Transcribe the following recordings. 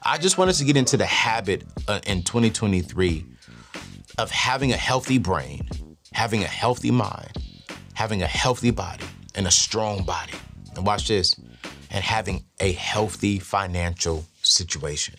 I just want us to get into the habit in 2023 of having a healthy brain, having a healthy mind, having a healthy body and a strong body. And watch this, and having a healthy financial situation.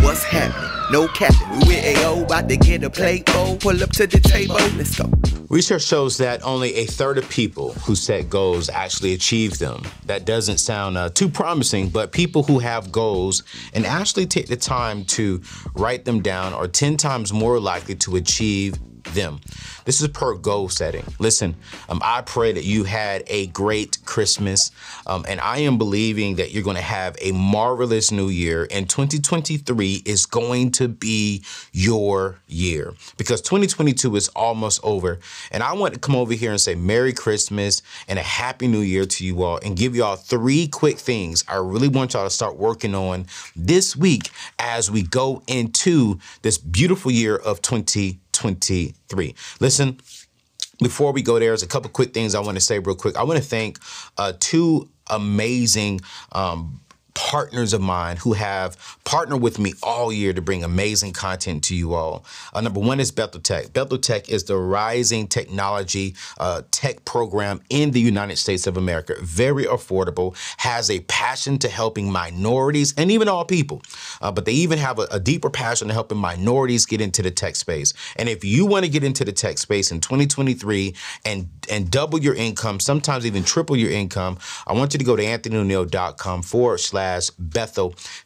What's happening? No capping. We with AO, about to get a plate bowl. Pull up to the table. Let's go. Research shows that only a third of people who set goals actually achieve them. That doesn't sound too promising, but people who have goals and actually take the time to write them down are 10 times more likely to achieve them. This is per goal setting. Listen, I pray that you had a great Christmas, and I am believing that you're going to have a marvelous new year, and 2023 is going to be your year because 2022 is almost over, and I want to come over here and say Merry Christmas and a Happy New Year to you all and give y'all 3 quick things I really want y'all to start working on this week as we go into this beautiful year of 2023. Listen, before we go there's a couple quick things I want to say real quick. I want to thank 2 amazing partners of mine who have partnered with me all year to bring amazing content to you all. Number 1 is Bethel Tech. Bethel Tech is the rising technology tech program in the United States of America. Very affordable, has a passion to helping minorities and even all people. But they even have a deeper passion to helping minorities get into the tech space. And if you want to get into the tech space in 2023 and double your income, sometimes even triple your income, I want you to go to anthonyoneal.com/Bethel.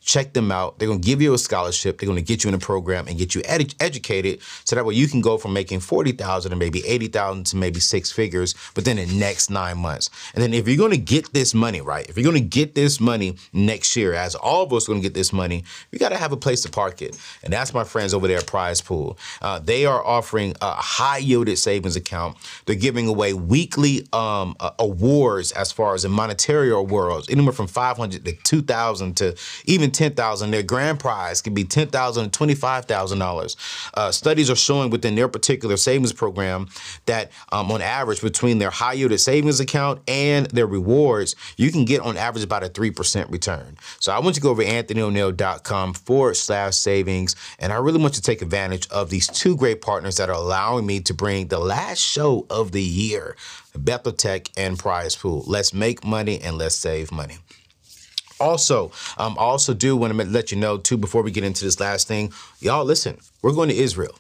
Check them out. They're going to give you a scholarship. They're going to get you in a program and get you educated so that way you can go from making $40,000 and maybe $80,000 to maybe 6 figures within the next 9 months. And then if you're going to get this money, right, if you're going to get this money next year, as all of us are going to get this money, you got to have a place to park it. And that's my friends over there at Prize Pool. They are offering a high yielded savings account. They're giving away weekly awards as far as the monetary awards, anywhere from $500 to $2,000 to even $10,000. Their grand prize can be $10,000 to $25,000. Studies are showing within their particular savings program that on average between their high yielded savings account and their rewards, you can get on average about a 3% return. So I want you to go over to anthonyoneal.com/savings. And I really want you to take advantage of these 2 great partners that are allowing me to bring the last show of the year, Bethel Tech and Prize Pool. Let's make money and let's save money. Also, I also do want to let you know, too, before we get into this last thing, y'all, listen, we're going to Israel.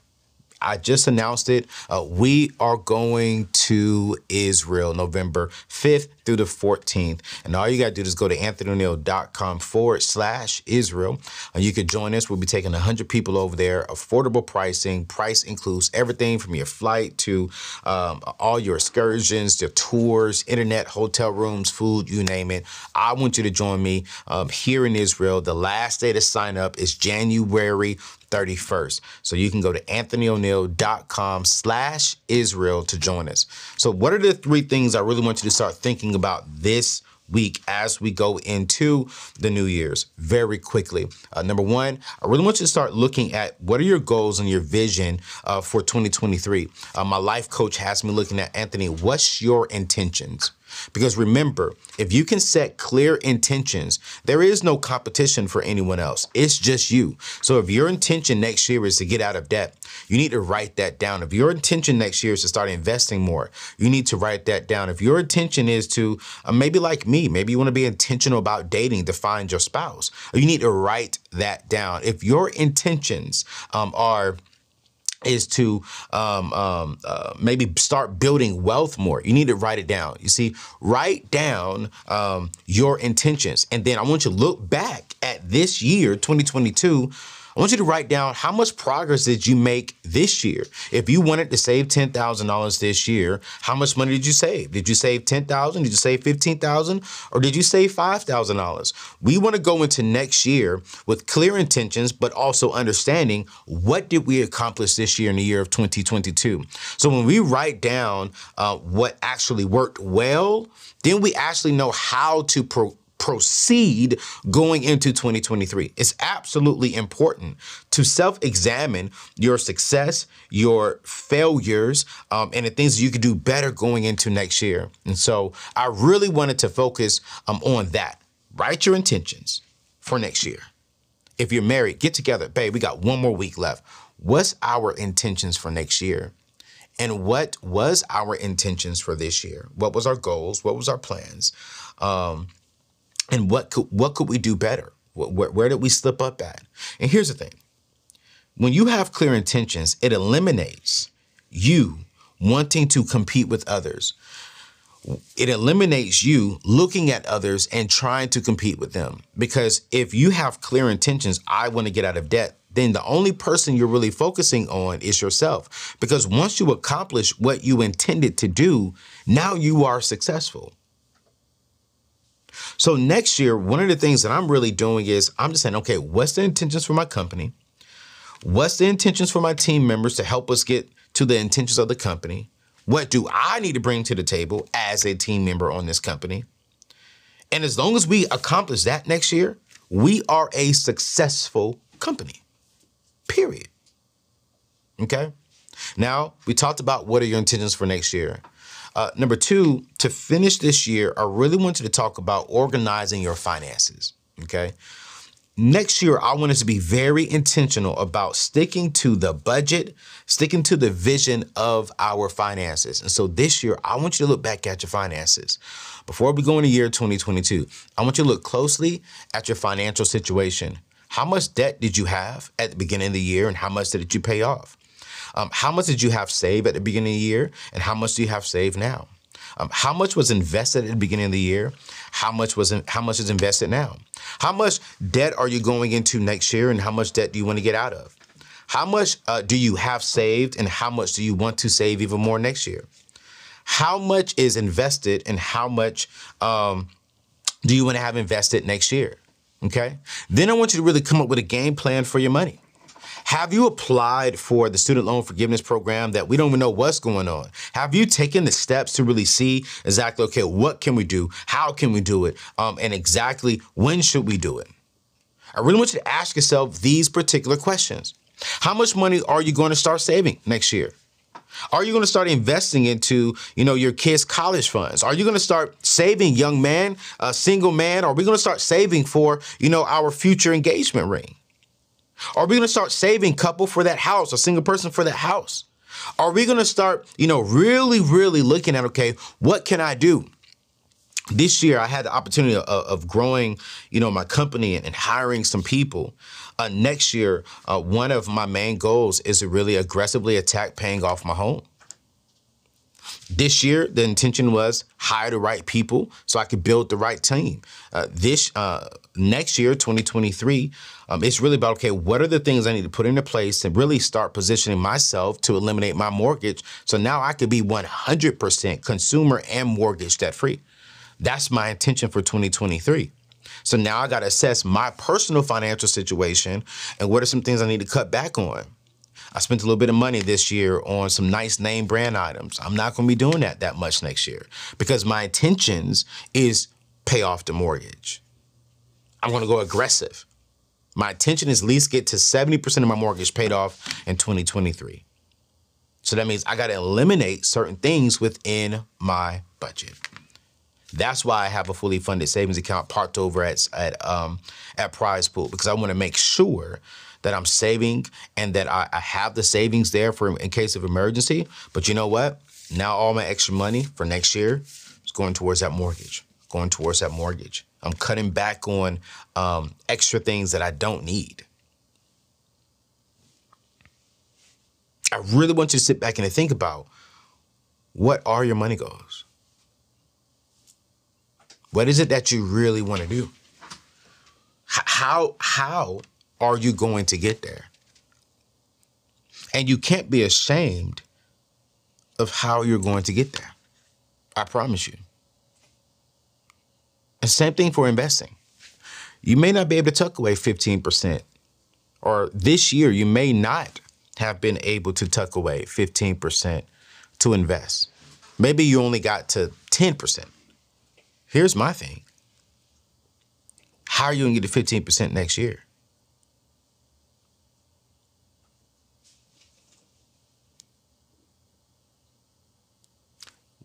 I just announced it. We are going to Israel November 5th through the 14th. And all you got to do is go to anthonyoneal.com/Israel. You could join us. We'll be taking 100 people over there. Affordable pricing. Price includes everything from your flight to all your excursions, your tours, internet, hotel rooms, food, you name it. I want you to join me here in Israel. The last day to sign up is January 31st. So you can go to anthonyoneal.com/Israel to join us. So what are the 3 things I really want you to start thinking about this week as we go into the New Year's very quickly? Number 1, I really want you to start looking at what are your goals and your vision for 2023. My life coach has me looking at, Anthony, what's your intentions? Because remember, if you can set clear intentions, there is no competition for anyone else. It's just you. So if your intention next year is to get out of debt, you need to write that down. If your intention next year is to start investing more, you need to write that down. If your intention is to, maybe like me, maybe you want to be intentional about dating to find your spouse, you need to write that down. If your intentions is to maybe start building wealth more, you need to write it down. You see, write down your intentions. And then I want you to look back at this year, 2022. I want you to write down how much progress did you make this year? If you wanted to save $10,000 this year, how much money did you save? Did you save $10,000? Did you save $15,000? Or did you save $5,000? We want to go into next year with clear intentions, but also understanding what did we accomplish this year in the year of 2022. So when we write down what actually worked well, then we actually know how to proceed going into 2023. It's absolutely important to self-examine your success, your failures, and the things that you could do better going into next year. And so I really wanted to focus on that. Write your intentions for next year. If you're married, get together. Babe, we got one more week left. What's our intentions for next year? And what was our intentions for this year? What was our goals? What was our plans? And what could we do better? Where did we slip up at? And here's the thing. When you have clear intentions, it eliminates you wanting to compete with others. It eliminates you looking at others and trying to compete with them. Because if you have clear intentions, I want to get out of debt, then the only person you're really focusing on is yourself. Because once you accomplish what you intended to do, now you are successful. So next year, one of the things that I'm really doing is I'm just saying, okay, what's the intentions for my company? What's the intentions for my team members to help us get to the intentions of the company? What do I need to bring to the table as a team member on this company? And as long as we accomplish that next year, we are a successful company, period. Okay? Now, we talked about what are your intentions for next year. Number two, to finish this year, I really want you to talk about organizing your finances, okay? Next year, I want us to be very intentional about sticking to the budget, sticking to the vision of our finances. And so this year, I want you to look back at your finances. Before we go into year 2022, I want you to look closely at your financial situation. How much debt did you have at the beginning of the year and how much did you pay off? How much did you have saved at the beginning of the year and how much do you have saved now? How much was invested at the beginning of the year? How much is invested now? How much debt are you going into next year and how much debt do you want to get out of? How much do you have saved and how much do you want to save even more next year? How much is invested and how much do you want to have invested next year? Okay. Then I want you to really come up with a game plan for your money. Have you applied for the student loan forgiveness program that we don't even know what's going on? Have you taken the steps to really see exactly, okay, what can we do? How can we do it? And exactly when should we do it? I really want you to ask yourself these particular questions. How much money are you going to start saving next year? Are you going to start investing into, your kids' college funds? Are you going to start saving, young man, single man? Are we going to start saving for, our future engagement ring? Are we going to start saving couple for that house, a single person for that house? Are we going to start, really, really looking at, okay, what can I do? This year, I had the opportunity of growing, my company and hiring some people. Next year, one of my main goals is to really aggressively attack paying off my home. This year, the intention was hire the right people so I could build the right team. Next year, 2023, it's really about, okay, what are the things I need to put into place and really start positioning myself to eliminate my mortgage so now I could be 100% consumer and mortgage debt free. That's my intention for 2023. So now I got to assess my personal financial situation and what are some things I need to cut back on. I spent a little bit of money this year on some nice name brand items. I'm not going to be doing that much next year because my intentions is pay off the mortgage. I'm going to go aggressive. My intention is at least get to 70% of my mortgage paid off in 2023. So that means I got to eliminate certain things within my budget. That's why I have a fully funded savings account parked over at Prize Pool, because I want to make sure that I'm saving and that I have the savings there for in case of emergency. But you know what? Now all my extra money for next year is going towards that mortgage, I'm cutting back on extra things that I don't need. I really want you to sit back and think about, what are your money goals? What is it that you really want to do? How are you going to get there? And you can't be ashamed of how you're going to get there. I promise you. And same thing for investing. You may not be able to tuck away 15%, or this year you may not have been able to tuck away 15% to invest. Maybe you only got to 10%. Here's my thing. How are you going to get to 15% next year?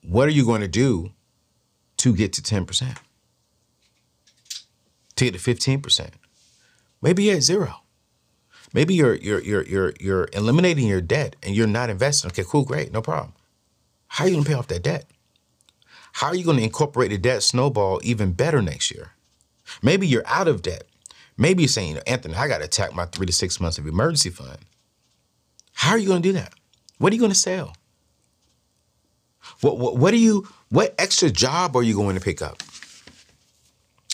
What are you going to do to get to 10%? To get to 15%? Maybe you're at zero. Maybe you're eliminating your debt and you're not investing. Okay, cool, great, no problem. How are you gonna pay off that debt? How are you gonna incorporate the debt snowball even better next year? Maybe you're out of debt. Maybe you're saying, Anthony, I gotta attack my 3 to 6 months of emergency fund. How are you gonna do that? What are you gonna sell? What extra job are you going to pick up?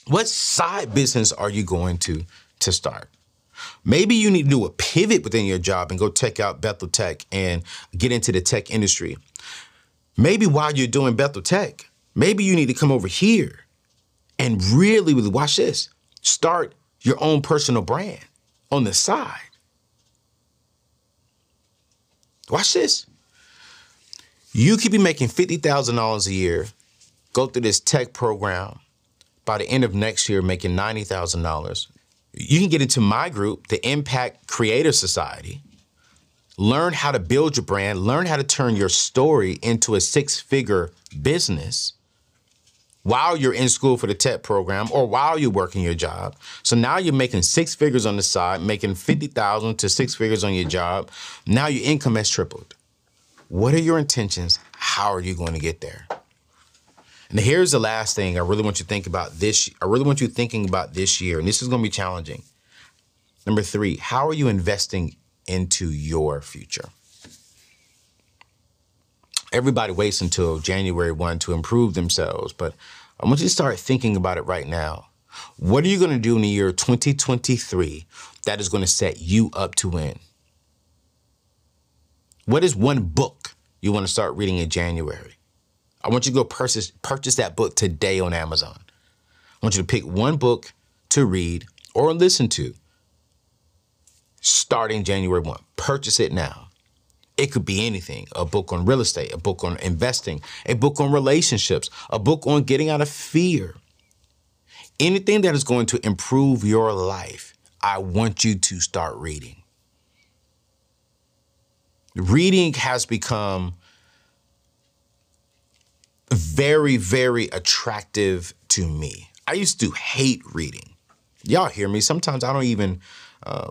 What side business are you going to start? Maybe you need to do a pivot within your job and go check out Bethel Tech and get into the tech industry. Maybe while you're doing Bethel Tech, maybe you need to come over here and really, watch this, start your own personal brand on the side. Watch this. You could be making $50,000 a year, go through this tech program, by the end of next year making $90,000. You can get into my group, the Impact Creator Society, learn how to build your brand, learn how to turn your story into a 6-figure business while you're in school for the tech program or while you're working your job. So now you're making 6 figures on the side, making $50,000 to 6 figures on your job. Now your income has tripled. What are your intentions? How are you going to get there? And here's the last thing I really want you to think about this. I really want you thinking about this year, and this is going to be challenging. Number 3, how are you investing into your future? Everybody waits until January 1 to improve themselves, but I want you to start thinking about it right now. What are you going to do in the year 2023 that is going to set you up to win? What is one book you want to start reading in January? I want you to go purchase that book today on Amazon. I want you to pick one book to read or listen to starting January 1. Purchase it now. It could be anything, a book on real estate, a book on investing, a book on relationships, a book on getting out of fear. Anything that is going to improve your life, I want you to start reading. Reading has become very, very attractive to me. I used to hate reading. Y'all hear me. Sometimes I don't even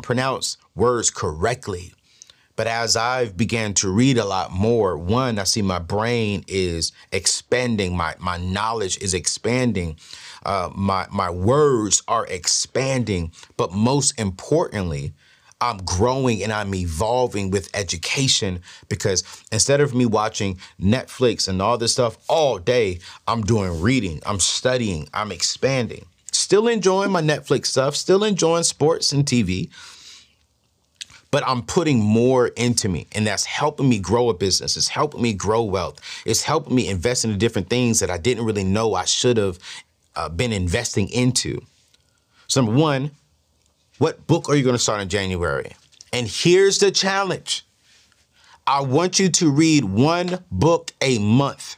pronounce words correctly. But as I've began to read a lot more, one, I see my brain is expanding. My knowledge is expanding. My words are expanding. But most importantly, I'm growing and I'm evolving with education, because instead of me watching Netflix and all this stuff all day, I'm doing reading, I'm studying, I'm expanding. Still enjoying my Netflix stuff, still enjoying sports and TV, but I'm putting more into me, and that's helping me grow a business. It's helping me grow wealth. It's helping me invest in the different things that I didn't really know I should have been investing into. So number 1, what book are you going to start in January? And here's the challenge. I want you to read one book a month.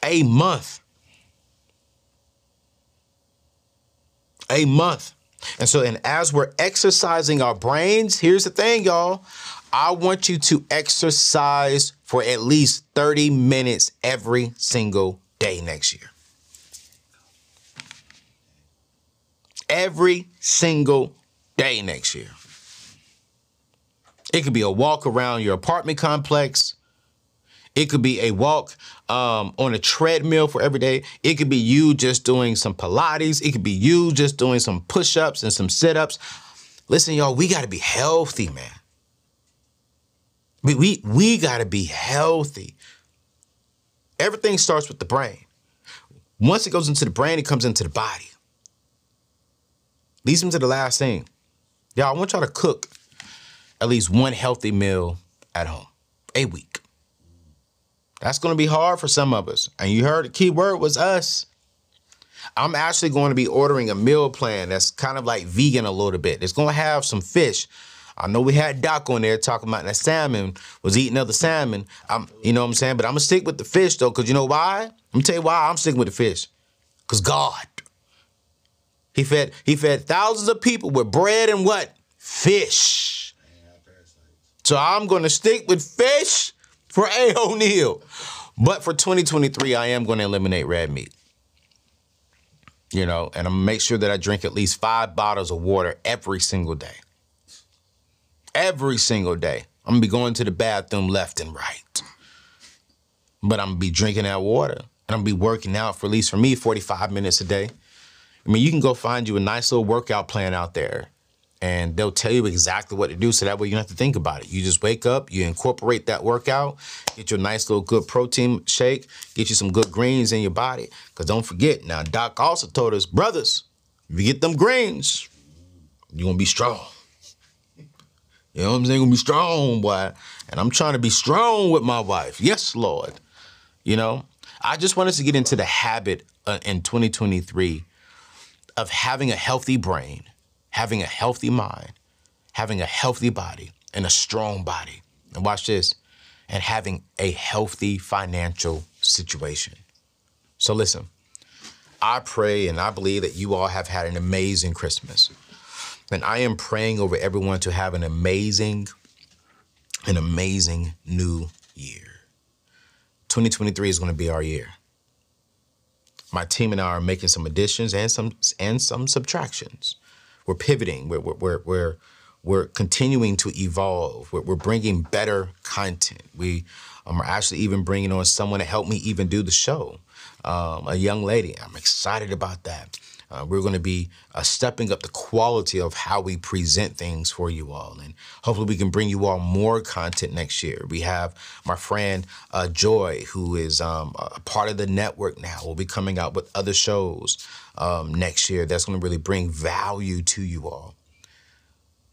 A month. A month. And as we're exercising our brains, here's the thing, y'all. I want you to exercise for at least 30 minutes every single day next year. Every single day next year. It could be a walk around your apartment complex. It could be a walk on a treadmill for every day. It could be you just doing some Pilates. It could be you just doing some push-ups and some sit-ups. Listen, y'all, we got to be healthy, man. We got to be healthy. Everything starts with the brain. Once it goes into the brain, it comes into the body. Leads me to the last thing. Y'all, I want y'all to cook at least one healthy meal at home a week. That's going to be hard for some of us. And you heard the key word was us. I'm actually going to be ordering a meal plan that's kind of like vegan a little bit. It's going to have some fish. I know we had Doc on there talking about that salmon, was eating other salmon. You know what I'm saying? But I'm going to stick with the fish, though, because you know why? I'm going to tell you why I'm sticking with the fish. Because God. He fed thousands of people with bread and what? Fish. So I'm going to stick with fish for A. O'Neal. But for 2023, I am going to eliminate red meat. and I'm gonna make sure that I drink at least 5 bottles of water every single day. Every single day. I'm gonna be going to the bathroom left and right. But I'm gonna be drinking that water. And I'm gonna be working out for at least, for me, 45 minutes a day. I mean, you can go find you a nice little workout plan out there, and they'll tell you exactly what to do, so that way you don't have to think about it. You just wake up, you incorporate that workout, get your nice little good protein shake, get you some good greens in your body. Because don't forget, now Doc also told us, brothers, if you get them greens, you're gonna be strong. You know what I'm saying? Gonna be strong, boy. And I'm trying to be strong with my wife. Yes, Lord. I just want us to get into the habit in 2023 of having a healthy brain, having a healthy mind, having a healthy body and a strong body. And watch this, and having a healthy financial situation. So listen, I pray and I believe that you all have had an amazing Christmas. And I am praying over everyone to have an amazing new year. 2023 is going to be our year. My team and I are making some additions and some subtractions. We're pivoting. We're continuing to evolve. We're bringing better content. We are actually even bringing on someone to help me even do the show. A young lady. I'm excited about that. We're going to be stepping up the quality of how we present things for you all. And hopefully we can bring you all more content next year. We have my friend Joy, who is a part of the network now. We'll be coming out with other shows next year that's going to really bring value to you all.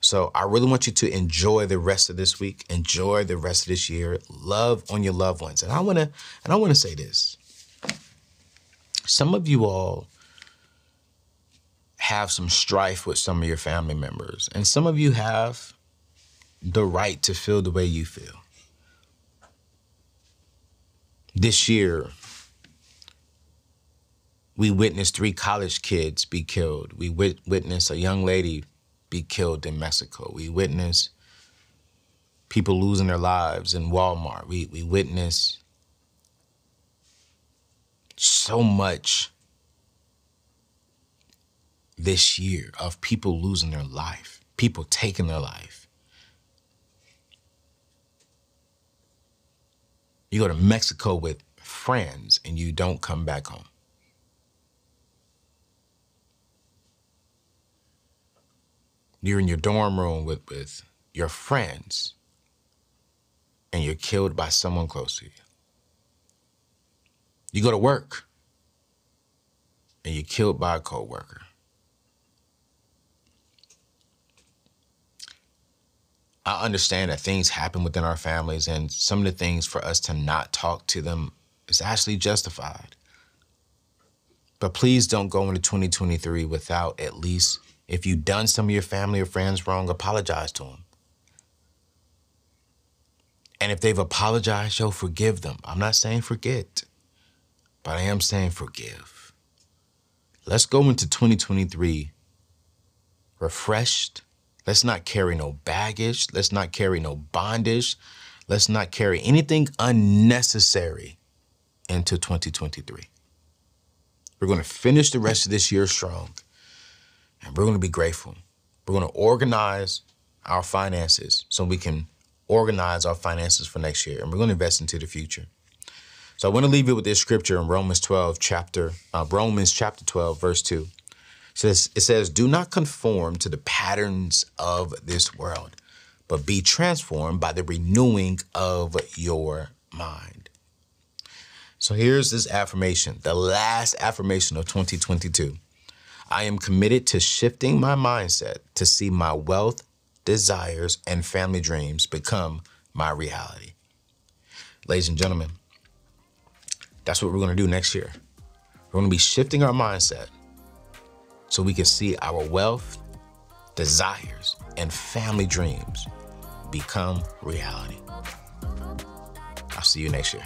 So I really want you to enjoy the rest of this week, enjoy the rest of this year, love on your loved ones. And I want to say this. Some of you all have some strife with some of your family members, and some of you have the right to feel the way you feel. This year, we witnessed 3 college kids be killed. We witnessed a young lady be killed in Mexico. We witnessed people losing their lives in Walmart. We witnessed so much this year of people losing their life, people taking their life. You go to Mexico with friends and you don't come back home. You're in your dorm room with your friends and you're killed by someone close to you. You go to work and you're killed by a coworker. I understand that things happen within our families, and some of the things for us to not talk to them is actually justified. But please don't go into 2023 without at least, if you've done some of your family or friends wrong, apologize to them. And if they've apologized, forgive them. I'm not saying forget, but I am saying forgive. Let's go into 2023 refreshed. Let's not carry no baggage. Let's not carry no bondage. Let's not carry anything unnecessary into 2023. We're going to finish the rest of this year strong, and we're going to be grateful. We're going to organize our finances so we can organize our finances for next year, and we're going to invest into the future. So I want to leave you with this scripture in Romans chapter 12, verse 2. It says, do not conform to the patterns of this world, but be transformed by the renewing of your mind. So here's this affirmation, the last affirmation of 2022. I am committed to shifting my mindset to see my wealth, desires, and family dreams become my reality. Ladies and gentlemen, that's what we're going to do next year. We're going to be shifting our mindset so we can see our wealth, desires, and family dreams become reality. I'll see you next year.